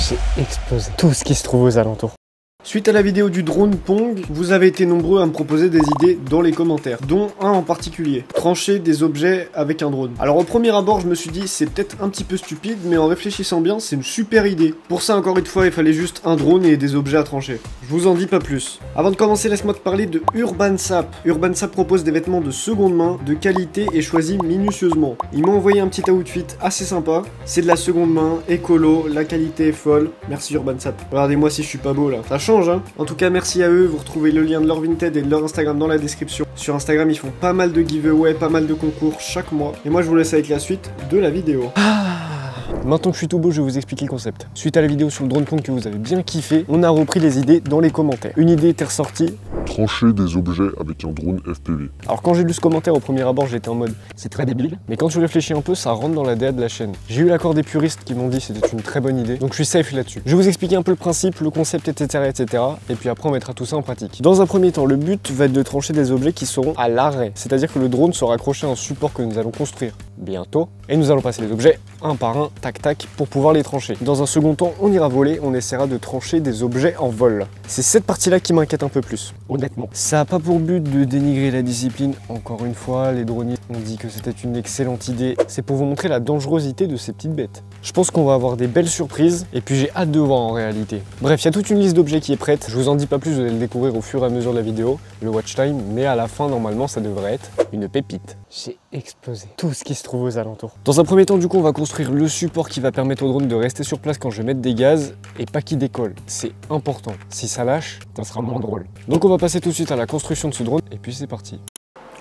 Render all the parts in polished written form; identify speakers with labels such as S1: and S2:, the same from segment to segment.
S1: J'ai explosé tout ce qui se trouve aux alentours.
S2: Suite à la vidéo du drone Pong, vous avez été nombreux à me proposer des idées dans les commentaires, dont un en particulier, trancher des objets avec un drone. Alors au premier abord je me suis dit c'est peut-être un petit peu stupide, mais en réfléchissant bien c'est une super idée. Pour ça encore une fois il fallait juste un drone et des objets à trancher. Je vous en dis pas plus. Avant de commencer laisse-moi te parler de Urbansap. Urbansap propose des vêtements de seconde main, de qualité et choisis minutieusement. Ils m'ont envoyé un petit outfit assez sympa, c'est de la seconde main, écolo, la qualité est folle. Merci Urbansap. Regardez-moi si je suis pas beau là. Ça change hein. En tout cas merci à eux, vous retrouvez le lien de leur Vinted et de leur Instagram dans la description. Sur Instagram ils font pas mal de giveaways, pas mal de concours chaque mois. Et moi je vous laisse avec la suite de la vidéo.
S1: Maintenant que je suis tout beau, je vais vous expliquer le concept. Suite à la vidéo sur le drone Pong que vous avez bien kiffé, on a repris les idées dans les commentaires. Une idée était ressortie.
S3: Trancher des objets avec un drone FPV.
S1: Alors quand j'ai lu ce commentaire au premier abord, j'étais en mode c'est très débile. Mais quand tu réfléchis un peu, ça rentre dans la DA de la chaîne. J'ai eu l'accord des puristes qui m'ont dit c'était une très bonne idée, donc je suis safe là-dessus. Je vais vous expliquer un peu le principe, le concept, etc., etc. Et puis après on mettra tout ça en pratique. Dans un premier temps, le but va être de trancher des objets qui seront à l'arrêt. C'est-à-dire que le drone sera accroché à un support que nous allons construire bientôt. Et nous allons passer les objets un par un, tac tac, pour pouvoir les trancher. Dans un second temps, on ira voler, on essaiera de trancher des objets en vol. C'est cette partie-là qui m'inquiète un peu plus, honnêtement. Ça n'a pas pour but de dénigrer la discipline. Encore une fois, les dronistes ont dit que c'était une excellente idée. C'est pour vous montrer la dangerosité de ces petites bêtes. Je pense qu'on va avoir des belles surprises, et puis j'ai hâte de voir en réalité. Bref, il y a toute une liste d'objets qui est prête. Je vous en dis pas plus, vous allez le découvrir au fur et à mesure de la vidéo, le watch time, mais à la fin, normalement, ça devrait être une pépite. J'ai explosé tout ce qui se trouve aux alentours. Dans un premier temps, du coup, on va construire le support qui va permettre au drone de rester sur place quand je vais mettre des gaz et pas qu'il décolle. C'est important. Si ça lâche, ça sera moins drôle. Donc on va passer tout de suite à la construction de ce drone et puis c'est parti.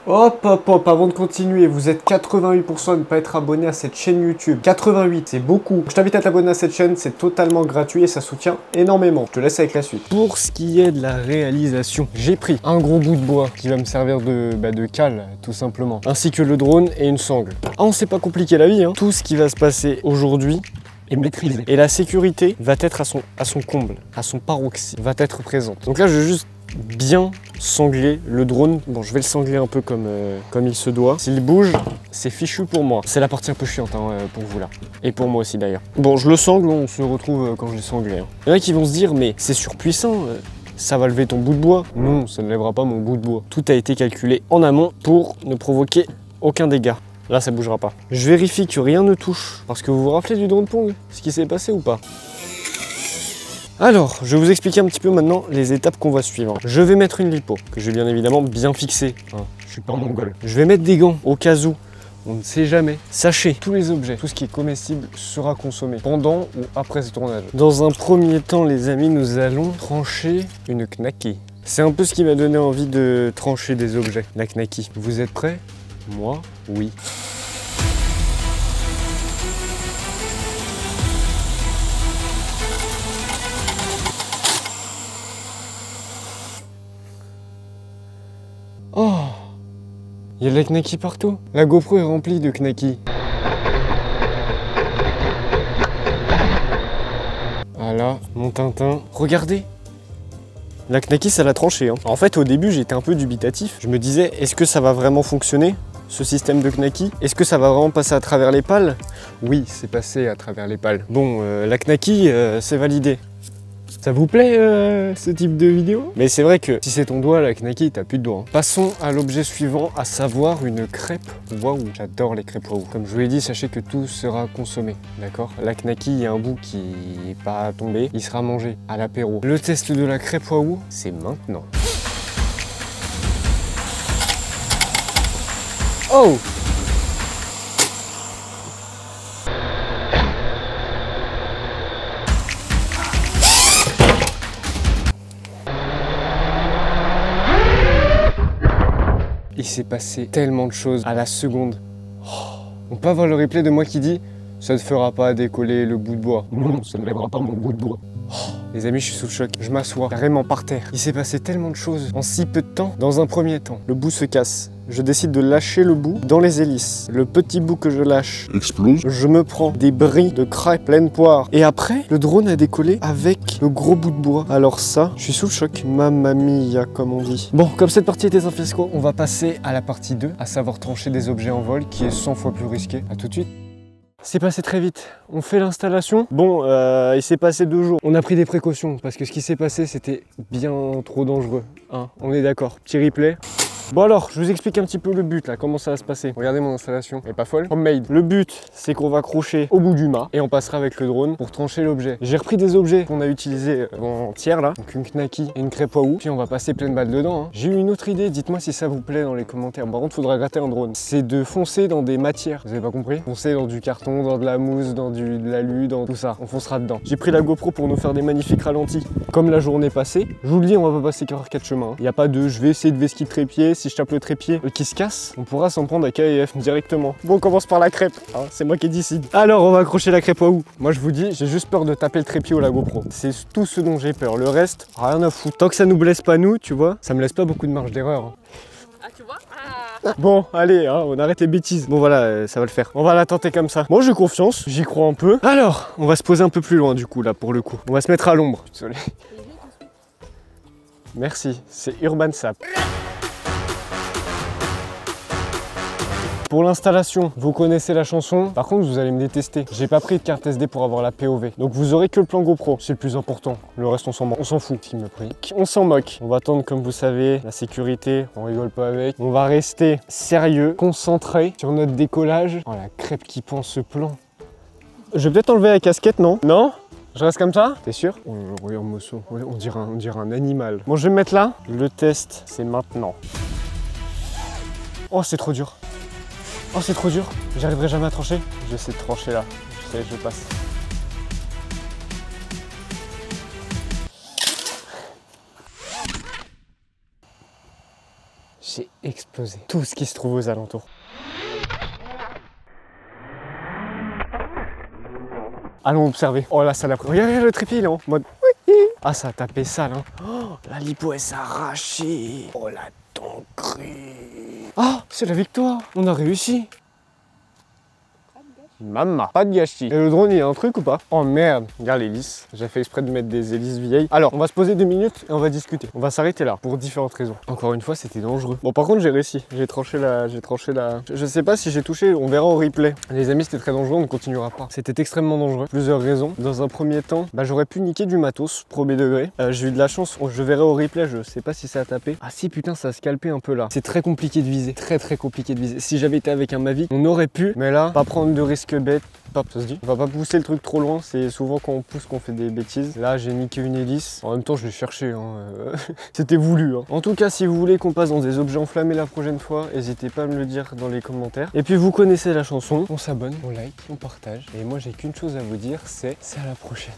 S1: Hop, hop, hop, avant de continuer, vous êtes 88% à ne pas être abonné à cette chaîne YouTube. 88, c'est beaucoup. Je t'invite à t'abonner à cette chaîne, c'est totalement gratuit et ça soutient énormément. Je te laisse avec la suite. Pour ce qui est de la réalisation, j'ai pris un gros bout de bois qui va me servir de cale, tout simplement. Ainsi que le drone et une sangle. Ah, on s'est pas compliqué la vie, hein. Tout ce qui va se passer aujourd'hui est maîtrisé. Et la sécurité va être à son comble, à son paroxysme, va être présente. Donc là, je vais juste bien sangler le drone. Bon, je vais le sangler un peu comme il se doit. S'il bouge, c'est fichu pour moi. C'est la partie un peu chiante hein, pour vous là. Et pour moi aussi d'ailleurs. Bon, je le sangle, on se retrouve quand je l'ai sanglé. Hein. Il y en a qui vont se dire, mais c'est surpuissant. Ça va lever ton bout de bois. Non, ça ne lèvera pas mon bout de bois. Tout a été calculé en amont pour ne provoquer aucun dégât. Là, ça bougera pas. Je vérifie que rien ne touche. Parce que vous vous rappelez du drone Pong? Ce qui s'est passé ou pas? Alors, je vais vous expliquer un petit peu maintenant les étapes qu'on va suivre. Je vais mettre une lipo, que je vais bien évidemment bien fixer. Hein, je suis pas mongol. Je vais mettre des gants, au cas où. On ne sait jamais. Sachez, tous les objets, tout ce qui est comestible sera consommé pendant ou après ce tournage. Dans un premier temps, les amis, nous allons trancher une knaki. C'est un peu ce qui m'a donné envie de trancher des objets, la knaki. Vous êtes prêts? Moi, oui. Oh, il y a de la knaki partout. La GoPro est remplie de knaki. Voilà, mon Tintin. Regardez. La knaki, ça l'a tranché. Hein. En fait, au début, j'étais un peu dubitatif. Je me disais, est-ce que ça va vraiment fonctionner, ce système de knaki? Est-ce que ça va vraiment passer à travers les pales? Oui, c'est passé à travers les pales. Bon, la knaki, c'est validé. Ça vous plaît ce type de vidéo? Mais c'est vrai que si c'est ton doigt, la knaki, t'as plus de doigt. Hein. Passons à l'objet suivant, à savoir une crêpe waouh. J'adore les crêpes waouh. Comme je vous l'ai dit, sachez que tout sera consommé, d'accord? La knaki, il y a un bout qui n'est pas tombé, il sera mangé à l'apéro. Le test de la crêpe waouh, c'est maintenant. Oh! Il s'est passé tellement de choses à la seconde. Oh. On peut avoir le replay de moi qui dit « Ça ne fera pas décoller le bout de bois. » Non, ça ne lèvera pas mon bout de bois. Oh. Les amis, je suis sous le choc. Je m'assois carrément par terre. Il s'est passé tellement de choses en si peu de temps. Dans un premier temps, le bout se casse. Je décide de lâcher le bout dans les hélices. Le petit bout que je lâche
S3: explose.
S1: Je me prends des bris de crêpes pleine poire. Et après, le drone a décollé avec le gros bout de bois. Alors ça, je suis sous le choc. Mamma mia, comme on dit. Bon, comme cette partie était un fiasco, on va passer à la partie 2, à savoir trancher des objets en vol, qui est 100 fois plus risqué. À tout de suite. C'est passé très vite. On fait l'installation. Bon, il s'est passé 2 jours. On a pris des précautions parce que ce qui s'est passé, c'était bien trop dangereux. Hein, on est d'accord. Petit replay. Bon alors, je vous explique un petit peu le but là, comment ça va se passer. Regardez mon installation, elle est pas folle. Homemade. Le but, c'est qu'on va accrocher au bout du mât et on passera avec le drone pour trancher l'objet. J'ai repris des objets qu'on a utilisés avant-hier là, donc une knacky et une crêpe à puis on va passer pleine balle dedans. Hein. J'ai eu une autre idée, dites-moi si ça vous plaît dans les commentaires. Par contre, faudra gratter un drone. C'est de foncer dans des matières, vous avez pas compris? Foncer dans du carton, dans de la mousse, dans de l'alu, dans tout ça. On foncera dedans. J'ai pris la GoPro pour nous faire des magnifiques ralentis, comme la journée passée. Je vous le dis, on va pas passer par 4 chemins. Il n'y a pas de je vais essayer de vesquiller le trépied, si je tape le trépied qui se casse, on pourra s'en prendre à KF directement. Bon, on commence par la crêpe, hein, c'est moi qui décide. Alors, on va accrocher la crêpe à où? Moi, je vous dis, j'ai juste peur de taper le trépied ou la GoPro. C'est tout ce dont j'ai peur. Le reste, rien à foutre. Tant que ça nous blesse pas nous, tu vois, ça me laisse pas beaucoup de marge d'erreur. Hein.
S4: Ah, tu vois? Ah.
S1: Bon, allez, hein, on arrête les bêtises. Bon, voilà, ça va le faire. On va la tenter comme ça. Moi, j'ai confiance, j'y crois un peu. Alors, on va se poser un peu plus loin, du coup, là, pour le coup. On va se mettre à l'ombre. Désolé. Merci, c'est Urban Sap. Pour l'installation, vous connaissez la chanson. Par contre, vous allez me détester. J'ai pas pris de carte SD pour avoir la POV. Donc vous aurez que le plan GoPro. C'est le plus important. Le reste, on s'en moque. On s'en fout. S'il me prie. On s'en moque. On va attendre, comme vous savez, la sécurité. On rigole pas avec. On va rester sérieux, concentré sur notre décollage. Oh, la crêpe qui pend ce plan. Je vais peut-être enlever la casquette, non? Non? Je reste comme ça? T'es sûr? Oh, regarde Mosso. Ouais, on dirait un animal. Bon, je vais me mettre là. Le test, c'est maintenant. Oh, c'est trop dur. Oh, c'est trop dur, j'arriverai jamais à trancher. J'essaie de trancher là, je sais, je passe. J'ai explosé tout ce qui se trouve aux alentours. Allons observer. Oh là, ça l'a pris. Regarde le trépied, il est en mode... Ah, ça a tapé sale, hein. Oh, la lipo, elle s'est arrachée. Oh, la dinguerie. Ah, c'est la victoire. On a réussi. Maman, pas de gâchis. Et le drone, il y a un truc ou pas? Oh merde, regarde l'hélice. J'ai fait exprès de mettre des hélices vieilles. Alors, on va se poser 2 minutes et on va discuter. On va s'arrêter là pour différentes raisons. Encore une fois, c'était dangereux. Bon, par contre, j'ai réussi. J'ai tranché la... Je sais pas si j'ai touché, on verra au replay. Les amis, c'était très dangereux, on ne continuera pas. C'était extrêmement dangereux. Plusieurs raisons. Dans un premier temps, j'aurais pu niquer du matos, premier degré. J'ai eu de la chance, je verrai au replay, je sais pas si ça a tapé. Ah si, putain, ça a scalpé un peu là. C'est très compliqué de viser. Très compliqué de viser. Si j'avais été avec un Mavic, on aurait pu, mais là, pas prendre de risque bête. Hop, ça se dit. On va pas pousser le truc trop loin, c'est souvent quand on pousse qu'on fait des bêtises. Là, j'ai niqué une hélice. En même temps, je l'ai cherché. Hein. C'était voulu. Hein. En tout cas, si vous voulez qu'on passe dans des objets enflammés la prochaine fois, n'hésitez pas à me le dire dans les commentaires. Et puis, vous connaissez la chanson. On s'abonne, on like, on partage. Et moi, j'ai qu'une chose à vous dire, c'est à la prochaine.